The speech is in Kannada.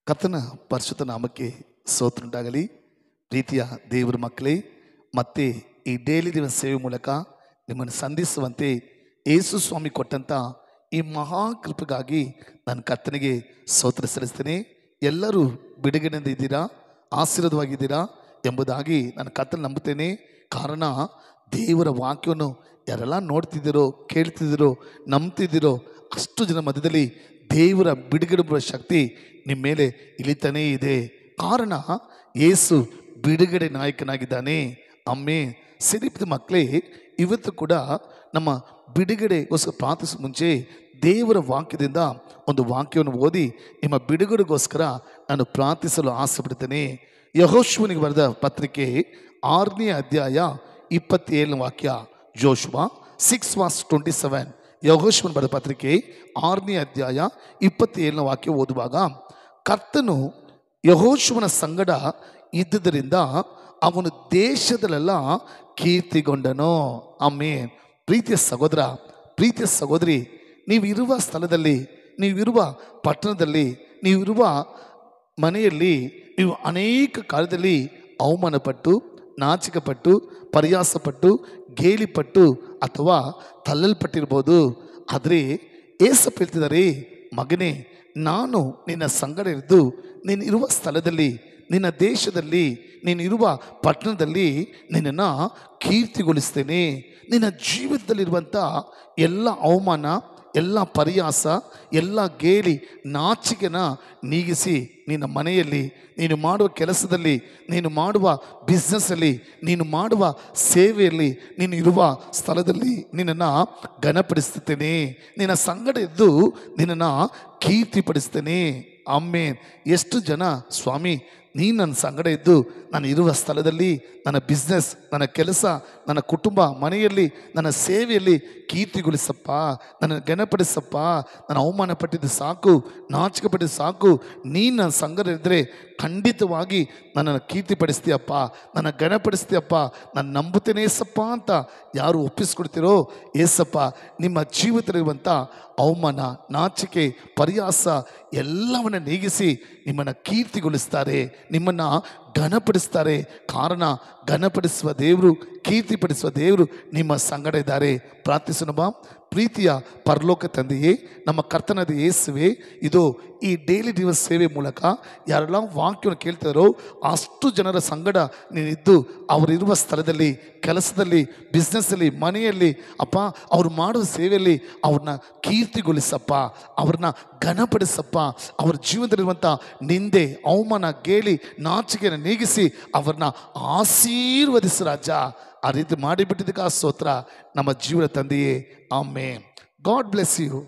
ಕರ್ತನ ಪರಿಶುದ್ಧ ನಾಮಕ್ಕೆ ಸ್ತೋತ್ರವುಂಟಾಗಲಿ. ಪ್ರೀತಿಯ ದೇವರ ಮಕ್ಕಳೇ, ಮತ್ತೆ ಈ ಡೈಲಿ ದಿನ ಸೇವೆ ಮೂಲಕ ನಿಮ್ಮನ್ನು ಸಂಧಿಸುವಂತೆ ಯೇಸು ಸ್ವಾಮಿ ಕೊಟ್ಟಂಥ ಈ ಮಹಾಕೃಪೆಗಾಗಿ ನಾನು ಕರ್ತನಿಗೆ ಸ್ತೋತ್ರ ಸಲ್ಲಿಸ್ತೇನೆ. ಎಲ್ಲರೂ ಬಿಡುಗಡೆಯಿಂದ ಇದ್ದೀರಾ, ಆಶೀರ್ವಾದವಾಗಿದ್ದೀರಾ ಎಂಬುದಾಗಿ ನಾನು ಕರ್ತನ ನಂಬುತ್ತೇನೆ. ಕಾರಣ ದೇವರ ವಾಕ್ಯವನ್ನು ಯಾರೆಲ್ಲ ನೋಡ್ತಿದ್ದೀರೋ, ಕೇಳ್ತಿದ್ದೀರೋ, ನಂಬ್ತಿದ್ದೀರೋ ಅಷ್ಟು ಜನ ಮಧ್ಯದಲ್ಲಿ ದೇವರ ಬಿಡುಗಡೆ ಬರುವ ಶಕ್ತಿ ನಿಮ್ಮ ಮೇಲೆ ಇಳಿತಾನೇ ಇದೆ. ಕಾರಣ ಯೇಸು ಬಿಡುಗಡೆ ನಾಯಕನಾಗಿದ್ದಾನೆ. ಅಮ್ಮೆ ಸಿರಿಪಿದ ಮಕ್ಕಳೇ, ಇವತ್ತು ಕೂಡ ನಮ್ಮ ಬಿಡುಗಡೆಗೋಸ್ಕರ ಪ್ರಾರ್ಥಿಸುವ ಮುಂಚೆ ದೇವರ ವಾಕ್ಯದಿಂದ ಒಂದು ವಾಕ್ಯವನ್ನು ಓದಿ ನಿಮ್ಮ ಬಿಡುಗಡೆಗೋಸ್ಕರ ನಾನು ಪ್ರಾರ್ಥಿಸಲು ಆಸೆ ಪಡ್ತೇನೆ. ಯೆಹೋಶುವನಿಗೆ ಬರೆದ ಪತ್ರಿಕೆ 6ನೇ ಅಧ್ಯಾಯ 27ನೇ ವಾಕ್ಯ. ಜೋಶುವ 6:27. ಯೆಹೋಶುವನ ಬರೆದ ಪತ್ರಿಕೆ 6ನೇ ಅಧ್ಯಾಯ 27ನೇ ವಾಕ್ಯ ಓದುವಾಗ, ಕರ್ತನು ಯೆಹೋಶುವನ ಸಂಗಡ ಇದ್ದುದರಿಂದ ಅವನು ದೇಶದಲ್ಲೆಲ್ಲ ಕೀರ್ತಿಗೊಂಡನು. ಆಮೆನ್. ಪ್ರೀತಿಯ ಸಹೋದರ, ಪ್ರೀತಿಯ ಸಹೋದರಿ, ನೀವಿರುವ ಸ್ಥಳದಲ್ಲಿ, ನೀವಿರುವ ಪಟ್ಟಣದಲ್ಲಿ, ನೀವಿರುವ ಮನೆಯಲ್ಲಿ ನೀವು ಅನೇಕ ಕಾಲದಲ್ಲಿ ಅವಮಾನಪಟ್ಟು, ನಾಚಿಕೆಪಟ್ಟು, ಪರಿಹಾಸಪಟ್ಟು, ಗೇಲಿಪಟ್ಟು ಅಥವಾ ತಳ್ಳಲ್ಪಟ್ಟಿರ್ಬೋದು. ಆದರೆ ಏಸಪ್ಪ ಹೇಳ್ತಿದ್ದಾರೆ, ಮಗನೇ, ನಾನು ನಿನ್ನ ಸಂಗಡ ಇದ್ದು ನೀನಿರುವ ಸ್ಥಳದಲ್ಲಿ, ನಿನ್ನ ದೇಶದಲ್ಲಿ, ನೀನಿರುವ ಪಟ್ಟಣದಲ್ಲಿ ನಿನ್ನನ್ನು ಕೀರ್ತಿಗೊಳಿಸ್ತೇನೆ. ನಿನ್ನ ಜೀವಿತದಲ್ಲಿರುವಂಥ ಎಲ್ಲ ಅವಮಾನ, ಎಲ್ಲ ಪರಿಹಾಸ, ಎಲ್ಲ ಗೇಲಿ, ನಾಚಿಕೆನ ನೀಗಿಸಿ ನಿನ್ನ ಮನೆಯಲ್ಲಿ, ನೀನು ಮಾಡುವ ಕೆಲಸದಲ್ಲಿ, ನೀನು ಮಾಡುವ ಬಿಸ್ನೆಸ್ಸಲ್ಲಿ, ನೀನು ಮಾಡುವ ಸೇವೆಯಲ್ಲಿ, ನೀನು ಇರುವ ಸ್ಥಳದಲ್ಲಿ ನಿನ್ನನ್ನು ಘನಪಡಿಸ್ತೇನೆ. ನಿನ್ನ ಸಂಗಡ ಇದ್ದು ನಿನ್ನನ್ನು ಕೀರ್ತಿಪಡಿಸ್ತೇನೆ. ಆಮೆನ್. ಎಷ್ಟು ಜನ ಸ್ವಾಮಿ ನೀನು ನನ್ನ ಸಂಗಡ ಇದ್ದು ನಾನು ಇರುವ ಸ್ಥಳದಲ್ಲಿ, ನನ್ನ ಬಿಸ್ನೆಸ್, ನನ್ನ ಕೆಲಸ, ನನ್ನ ಕುಟುಂಬ, ಮನೆಯಲ್ಲಿ, ನನ್ನ ಸೇವೆಯಲ್ಲಿ ಕೀರ್ತಿಗೊಳಿಸಪ್ಪ, ನನ್ನ ಘನಪಡಿಸಪ್ಪ. ನಾನು ಅವಮಾನ ಪಟ್ಟಿದ್ದು ಸಾಕು, ನಾಚಿಕೆ ಪಟ್ಟಿದ್ದು ಸಾಕು, ನೀನು ನನ್ನ ಸಂಗಡ ಇದ್ದರೆ ಖಂಡಿತವಾಗಿ ನನ್ನನ್ನು ಕೀರ್ತಿಪಡಿಸ್ತೀಯಪ್ಪ, ನನ್ನ ಘನಪಡಿಸ್ತೀಯಪ್ಪ, ನಾನು ನಂಬುತ್ತೇನೆ ಏಸಪ್ಪ ಅಂತ ಯಾರು ಒಪ್ಪಿಸ್ಕೊಡ್ತೀರೋ, ಏಸಪ್ಪ ನಿಮ್ಮ ಜೀವಿತದಲ್ಲಿರುವಂಥ ಅವಮಾನ, ನಾಚಿಕೆ, ಪರಿಹಾಸ ಎಲ್ಲವನ್ನ ನೀಗಿಸಿ ನಿಮ್ಮನ್ನು ಕೀರ್ತಿಗೊಳಿಸ್ತಾರೆ, ನಿಮ್ಮನ್ನು ಘನಪಡಿಸ್ತಾರೆ. ಕಾರಣ ಘನಪಡಿಸುವ ದೇವರು, ಕೀರ್ತಿಪಡಿಸುವ ದೇವರು ನಿಮ್ಮ ಸಂಗಡ ಇದ್ದಾರೆ. ಪ್ರಾರ್ಥಿಸೋಣ ಬಾ. ಪ್ರೀತಿಯ ಪರಲೋಕ ತಂದೆಯೇ, ನಮ್ಮ ಕರ್ತನಾದ ಯೇಸುವೆ, ಇದು ಈ ಡೈಲಿ ದಿವಸ ಸೇವೆ ಮೂಲಕ ಯಾರೆಲ್ಲ ವಾಕ್ಯವನ್ನು ಕೇಳ್ತಾರೋ ಅಷ್ಟು ಜನರ ಸಂಗಡ ನೀನಿದ್ದು ಅವರಿರುವ ಸ್ಥಳದಲ್ಲಿ, ಕೆಲಸದಲ್ಲಿ, ಬಿಸ್ನೆಸ್ಸಲ್ಲಿ, ಮನೆಯಲ್ಲಿ ಅಪ್ಪ, ಅವ್ರು ಮಾಡುವ ಸೇವೆಯಲ್ಲಿ ಅವ್ರನ್ನ ಕೀರ್ತಿಗೊಳಿಸಪ್ಪ, ಅವ್ರನ್ನ ಘನಪಡಿಸಪ್ಪ. ಅವ್ರ ಜೀವನದಲ್ಲಿರುವಂಥ ನಿಂದೆ, ಅವಮಾನ, ಗೇಲಿ, ನಾಚಿಕೆಯನ್ನು ನೀಗಿಸಿ ಅವ್ರನ್ನ ಆಶೀರ್ವದಿಸು ರಾಜ. ಆ ರೀತಿ ಮಾಡಿಬಿಟ್ಟಿದ್ದಕ್ಕೆ ಆ ಸ್ತೋತ್ರ ನಮ್ಮ ಜೀವನ ತಂದೆಯೇ. ಆಮೆನ್. God bless you.